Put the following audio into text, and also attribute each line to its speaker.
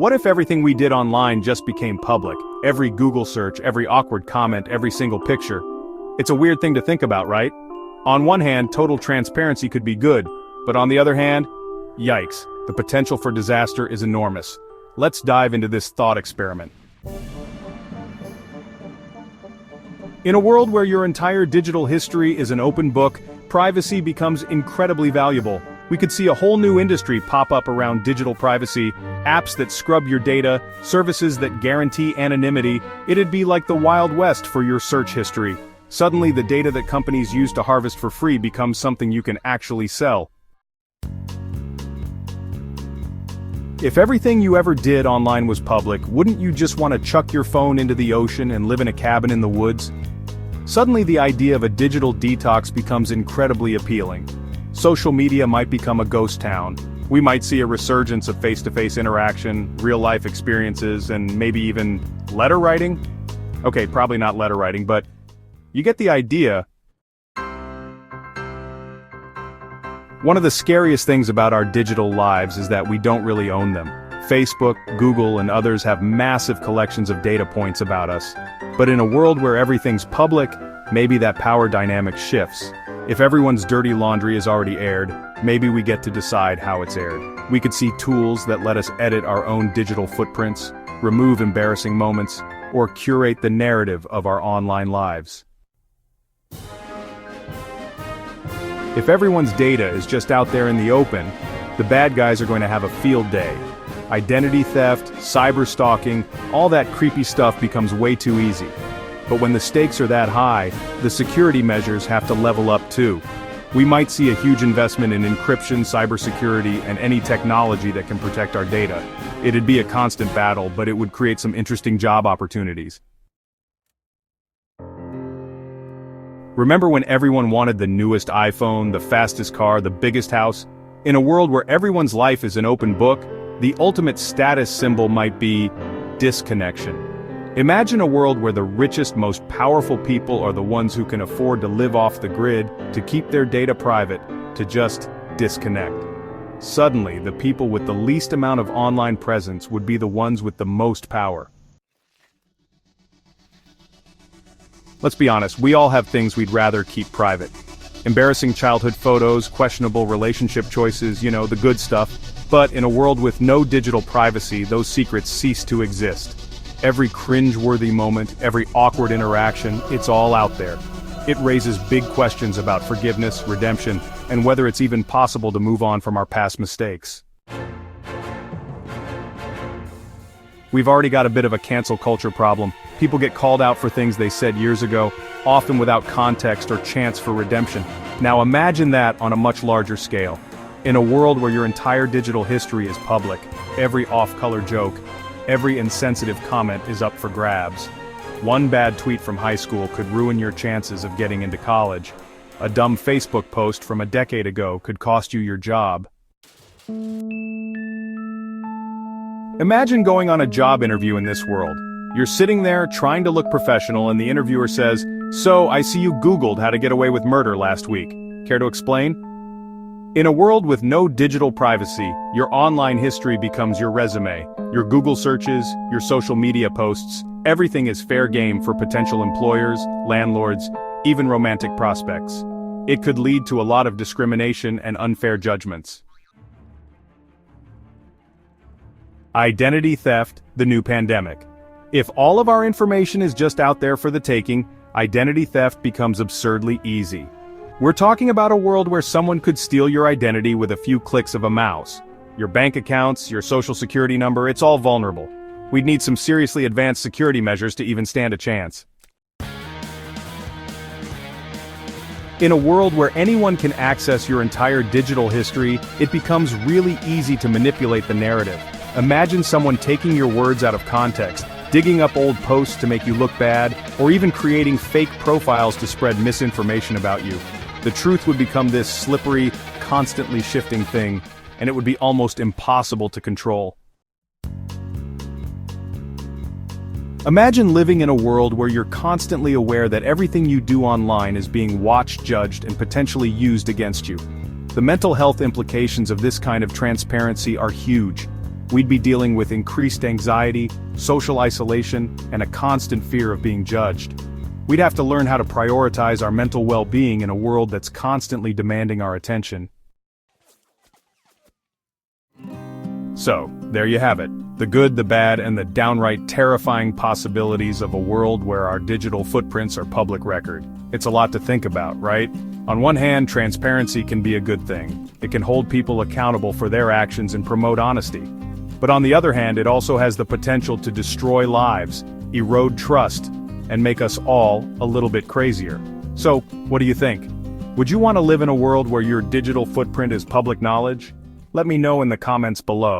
Speaker 1: What if everything we did online just became public? Every Google search, every awkward comment, every single picture. It's a weird thing to think about, right? On one hand, total transparency could be good, but on the other hand, yikes, the potential for disaster is enormous. Let's dive into this thought experiment. In a world where your entire digital history is an open book, privacy becomes incredibly valuable. We could see a whole new industry pop up around digital privacy, apps that scrub your data, services that guarantee anonymity. It'd be like the Wild West for your search history. Suddenly the data that companies use to harvest for free becomes something you can actually sell. If everything you ever did online was public, wouldn't you just want to chuck your phone into the ocean and live in a cabin in the woods? Suddenly the idea of a digital detox becomes incredibly appealing. Social media might become a ghost town. We might see a resurgence of face-to-face interaction, real-life experiences, and maybe even letter writing? Okay, probably not letter writing, but you get the idea. One of the scariest things about our digital lives is that we don't really own them. Facebook, Google, and others have massive collections of data points about us. But in a world where everything's public, maybe that power dynamic shifts. If everyone's dirty laundry is already aired, maybe we get to decide how it's aired. We could see tools that let us edit our own digital footprints, remove embarrassing moments, or curate the narrative of our online lives. If everyone's data is just out there in the open, the bad guys are going to have a field day. Identity theft, cyber stalking, all that creepy stuff becomes way too easy. But when the stakes are that high, the security measures have to level up too. We might see a huge investment in encryption, cybersecurity, and any technology that can protect our data. It'd be a constant battle, but it would create some interesting job opportunities. Remember when everyone wanted the newest iPhone, the fastest car, the biggest house? In a world where everyone's life is an open book, the ultimate status symbol might be disconnection. Imagine a world where the richest, most powerful people are the ones who can afford to live off the grid, to keep their data private, to just disconnect. Suddenly, the people with the least amount of online presence would be the ones with the most power. Let's be honest, we all have things we'd rather keep private. Embarrassing childhood photos, questionable relationship choices, the good stuff. But in a world with no digital privacy, those secrets cease to exist. Every cringe-worthy moment, every awkward interaction, it's all out there. It raises big questions about forgiveness, redemption, and whether it's even possible to move on from our past mistakes. We've already got a bit of a cancel culture problem. People get called out for things they said years ago, often without context or chance for redemption. Now imagine that on a much larger scale. In a world where your entire digital history is public, every off-color joke, every insensitive comment is up for grabs. One bad tweet from high school could ruin your chances of getting into college. A dumb Facebook post from a decade ago could cost you your job. Imagine going on a job interview in this world. You're sitting there trying to look professional and the interviewer says, "So, I see you Googled how to get away with murder last week. Care to explain?" In a world with no digital privacy, your online history becomes your resume, your Google searches, your social media posts. Everything is fair game for potential employers, landlords, even romantic prospects. It could lead to a lot of discrimination and unfair judgments. Identity theft, the new pandemic. If all of our information is just out there for the taking, identity theft becomes absurdly easy. We're talking about a world where someone could steal your identity with a few clicks of a mouse. Your bank accounts, your social security number, it's all vulnerable. We'd need some seriously advanced security measures to even stand a chance. In a world where anyone can access your entire digital history, it becomes really easy to manipulate the narrative. Imagine someone taking your words out of context, digging up old posts to make you look bad, or even creating fake profiles to spread misinformation about you. The truth would become this slippery, constantly shifting thing, and it would be almost impossible to control. Imagine living in a world where you're constantly aware that everything you do online is being watched, judged, and potentially used against you. The mental health implications of this kind of transparency are huge. we'd be dealing with increased anxiety, social isolation, and a constant fear of being judged. We'd have to learn how to prioritize our mental well-being in a world that's constantly demanding our attention. So, there you have it. The good, the bad, and the downright terrifying possibilities of a world where our digital footprints are public record. It's a lot to think about, right? On one hand, transparency can be a good thing. It can hold people accountable for their actions and promote honesty. But on the other hand, it also has the potential to destroy lives, erode trust, and make us all a little bit crazier. So, what do you think? Would you want to live in a world where your digital footprint is public knowledge? Let me know in the comments below.